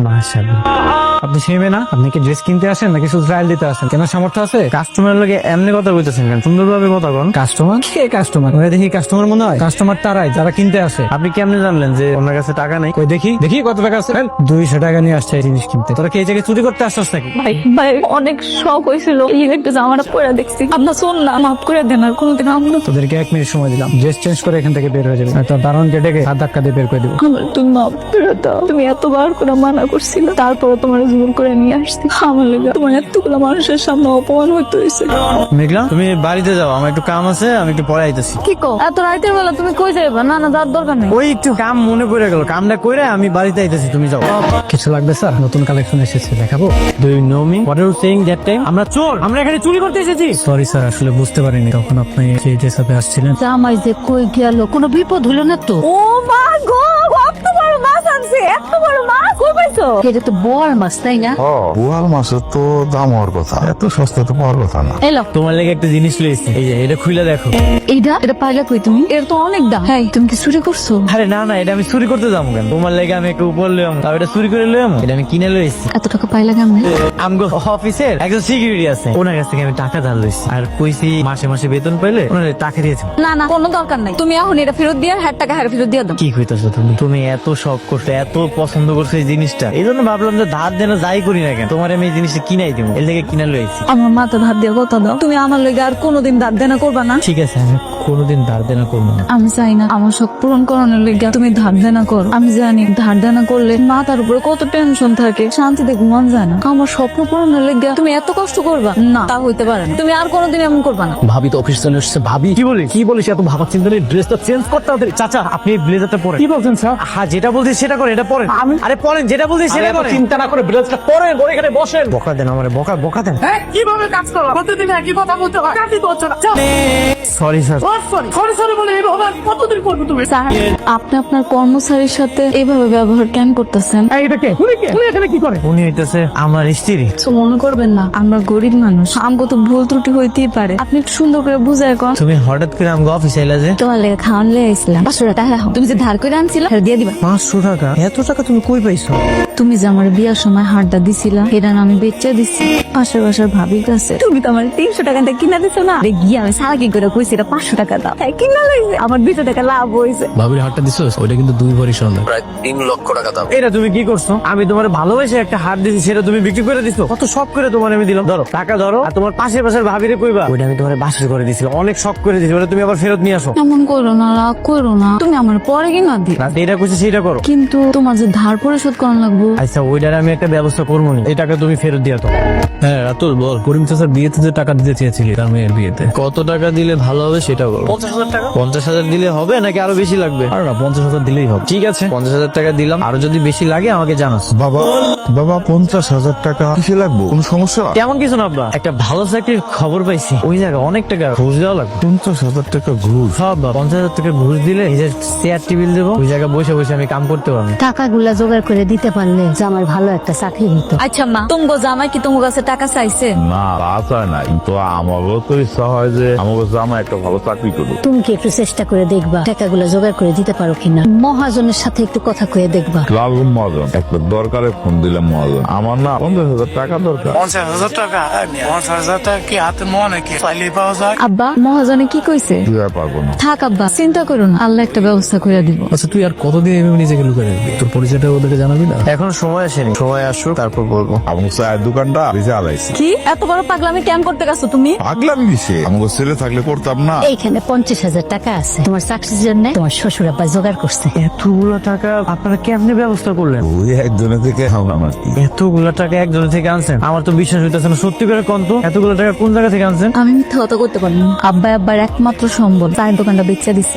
মাশাআল্লাহ, আপনি সেই মেয়ে না? আপনি কি ড্রেস কিনতে আসেন নাকি শুধু ট্রায়াল দিতে আসেন? কেনার সামর্থ্য আছে? কাস্টমারের লগে এমনি কথা বলতেছেন কেন? সুন্দরভাবে কথা বলেন। কাস্টমার কে? কাস্টমার ওরা দেখি কাস্টমার মনে হয়? কাস্টমার তারাই যারা কিনতে আসে। আপনি কেমনে জানলেন যে ওনার কাছে টাকা নেই? কই দেখি দেখি কত টাকা আছে। 200 টাকা নিয়ে আসছে এই জিনিস কিনতে। তোরা কি এই জায়গায় চুরি করতে আসছস নাকি? ভাই ভাই অনেক শখ হয়েছিল, এই একটা জামাটা পরে দেখছি। আপনার শোন না, মাফ করে দেন, আর কোনোদিন আমরা তোদেরকে 1 মিনিট সময় দিলাম, ড্রেস চেঞ্জ করে এখান থেকে বের হয়ে যাবে। তো দারুণ ডেকে হাত ধাক্কা দিয়ে বের করে দিব। আমার তুমি মাফ করে দাও। তুমি এতবার করে মানা করছিল, তারপরে তোমার জোর করে নিয়ে আসছি। আমার লেগে তোমার এতগুলো মানুষের সামনে অপমান হইতে হয়েছে। মেঘলা, তুমি বাড়িতে যাও, আমার একটু কাম আছে, আমি একটু পরে আইতেছি। কি কো এত রাতের বেলা তুমি কই যাইবা? না না, যাওয়ার দরকার নেই। ওই একটু কাম মনে পড়ে গেল, কামটা কইরা আমি বাড়িতে আইতেছি, তুমি যাও। কিছু লাগবে স্যার? নতুন কালেকশন এসেছে, দেখাবো। Do you know me? What are you saying that time? আমরা চোর, আমরা এখানে চুরি করতে এসেছি। সরি স্যার, আসলে বুঝতে পারিনি তখন আপনি সেই ড্রেস আপে আসছিলেন। জামাই যে কই গেল, কোনো বিপদ হইল না তো? ও মা গো, এত বড় মাছ আনছে, এত বড় মাছ কই পাইছো? এটা তো বড় মাছ, তাই না? বোয়াল মাছের তো দাম হওয়ার কথা, এত সস্তা তো পাওয়ার কথা না। এলো তোমার লেগে একটা জিনিস লইছি, এই যে এটা খুলে দেখো। এটা পাইলা কই তুমি? এর তো অনেক দাম। হ্যাঁ, তুমি কি চুরি করছো? আরে না না, এটা আমি চুরি করতে যাবো কেন? তোমার লেগে আমি একটু উপর লইম, তাও এটা চুরি করে লইম। এটা আমি কিনে লইছি। এত টাকা পাইলা কেমনে? আমগো অফিসের একজন সিকিউরিটি আছে, ওনার কাছ থেকে আমি টাকা ধার লইছি, আর কইছি মাসে মাসে বেতন পাইলে ওনার টাকা দিয়েছি। না না, কোনো দরকার নাই। তুমি এখন এটা ফেরত দিয়ে টাকা ফেরত দিয়ে দাও। কি কইতাছো তুমি? তুমি এত শখ করছো, এত পছন্দ করছো এই জিনিসটা, এই জন্য ভাবলাম যে ধার দেন যাই করি না কেন, তোমার আমি এই জিনিসটা কিনাই দিব, এর লেগে কিনা লইছি। আমার মাথা ধার দিয়ে কথা দাও। তুমি আমার লেগে আর কোনোদিন ধার দেনা করবা না। ঠিক আছে, আমি কোনোদিন ধার দেনা করবো না। আমি চাই না আমার শখ পূরণ করানোর লেগে তুমি ধার দেনা করো। আমি জানি ধার দেনা করলে মাথার উপরে কত টেনশন থাকে, শান্তিতে ঘুমান যায় না। আমার স্বপ্ন পূরণের লেগে তুমি এত কষ্ট করবা না, তা হইতে পারে না। তুমি আর কোনোদিন এমন করবা না। ভাবি তো অফিস চলে এসছে। ভাবি কি বলিস এত ভাবা চিন্তা নেই, ড্রেসটা চেঞ্জ করতে হবে। চাচা, আপনি ব্লেজারটা পরেন। কি বলছেন স্যার? হ্যাঁ, যেটা বলছি সেটা করেন, এটা পরেন। আরে পরেন, যেটা বলছি সেটা করেন। চিন্তা না করে ব্লেজারটা পরেন, ওর এখানে বসেন। বকা দেন আমারে, বকা দেন। কিভাবে কাজ করো? প্রতিদিন একই কথা বলতে হয়, কাজই করছো না। Sorry sir. সরি বলে এইভাবে আর কতদিন করবে তুমি? স্যার, আপনি আপনার কর্মচারীর সাথে এইভাবে ব্যবহার কেন করতেছেন? এটা কে? উনি এখানে কি করে? উনি হইতেছে আমার স্ত্রী। তো মনে করবেন না, আমরা গরিব মানুষ, আমগো তো ভুল ত্রুটি হইতেই পারে। আপনি একটু সুন্দর করে বুঝায় এখন। তুমি হঠাৎ করে আমাকে অফিসে এলা যে? তোমার লেগে খাওয়ান লেগে আইছিলাম। 500 টাকা রাখো। তুমি যে ধার করে আনছিলা সেটা দিয়ে দিবা। 500 টাকা? এত টাকা তুমি কই পাইছো? তুমি যে আমার বিয়ার সময় হাড়টা দিছিলা, এটা না আমি বেচে দিছি পাশের বাসার ভাবির কাছে। তুমি তো আমার 300 টাকা দিয়ে কিনা দিছো না? গিয়ে আমি সারা কি করে কইছি এটা 500 টাকা দাও, তাই কিনা লইছে। আমার 200 টাকা লাভ হইছে। ভাবির হাটটা দিছস, ওইটা কিন্তু 2 ভরি স্বর্ণ, প্রায় 3 লক্ষ টাকা দাম। এটা তুমি কি করছো? আমি তোমার ভালোবেসে একটা হাত দিছি, সেটা তুমি বিক্রি করে দিছো। কত শখ করে তোমার আমি দিলাম। ধরো টাকা ধরো, আর তোমার পাশের ভাবিরে কইবা ওইটা আমি তোমার বাসর করে দিছিলাম, অনেক শখ করে দিছি, ওটা তুমি আবার ফেরত নিয়ে আসো। এমন করো না, রাগ করো না। তুমি আমার পরে কিনা দি, রাতে এটা কইছে সেটা করো। কিন্তু তোমার যে ধার পরিশোধ করানো লাগবো। আচ্ছা, ওইটার আমি একটা ব্যবস্থা করবো নি, এই টাকা তুমি ফেরত দিয়ে দাও। হ্যাঁ রাতুল বল, করিম চাচার বিয়েতে যে টাকা দিতে চেয়েছিলি তার মেয়ের বিয়েতে কত টাকা দিলে ভালো হবে সেটা বল। 50,000 টাকা? 50,000 দিলে হবে নাকি আরো বেশি লাগবে? আর না, 50,000 দিলেই হবে। ঠিক আছে, 50,000 টাকা দিলাম, আরো যদি বেশি লাগে আমাকে জানাস। বাবা 50,000 টাকা কিসে লাগবো? কোনো সমস্যা? তেমন কিছু না আব্বা, একটা ভালো চাকরির খবর পাইছি, ওই জায়গায় অনেক টাকা ঘুষ দেওয়া লাগবে। 50,000 টাকা ঘুষ? হ্যাঁ আব্বা, 50,000 টাকা ঘুষ দিলে এই যে চেয়ার টেবিল দেবো, ওই জায়গায় বসে বসে আমি কাম করতে পারবো। টাকাগুলা জোগাড় করে দিতে পারলে জামাই ভালো একটা চাকরি হতো। আচ্ছা মা, তুমগো জামাই কি তোমার কাছে টাকা চাইছে? না, তা চায় না, কিন্তু আমারও তো ইচ্ছা হয় যে আমার জামা একটা ভালো চাকরি করবো। তুমি কি একটু চেষ্টা করে দেখবা টাকাগুলা জোগাড় করে দিতে পারো কিনা? মহাজনের সাথে একটু কথা কয়ে দেখবা। লালগুন মহাজন, একটা দরকারে ফোন দিলাম মহাজন, আমার না 50,000 টাকা দরকার। 50,000 টাকা? 50,000 টাকা কি হাতে মনে কি চাইলেই পাওয়া যায়? আব্বা, মহাজনে কি কইছে? দিতে পারবো না। থাক আব্বা, চিন্তা করো না, আল্লাহ একটা ব্যবস্থা করে দিব। আচ্ছা তুই আর কতদিন এভাবে নিজেকে লুকিয়ে রাখবি? তোর পরিচয়টা ওদেরকে জানাবি না? এখন সময় আসেনি, সময় আসুক তারপর বলবো। আমার চায়ের দোকানটা বেশি আলাইছি। কি এত বড় পাগলামি কেন করতে গেছো তুমি? আগলাম কিসে? আমাকে ছেলে থাকলে করতাম না? এইখানে 50,000 টাকা আছে, তোমার চাকরির জন্য তোমার শ্বশুর আব্বা জোগাড় করছে। এতগুলো টাকা আপনারা কেমনে ব্যবস্থা করলেন? ওই একজনের থেকে আমার কি? এতগুলো টাকা একজনের থেকে আনছেন? আমার তো বিশ্বাস হইতেছে না, সত্যি করে কোন তো এতগুলো টাকা কোন জায়গা থেকে আনছেন? আমি মিথ্যা কথা করতে পারি না। আব্বা আব্বার একমাত্র সম্বল, চায়ের দোকানটা বেচে দিচ্ছে।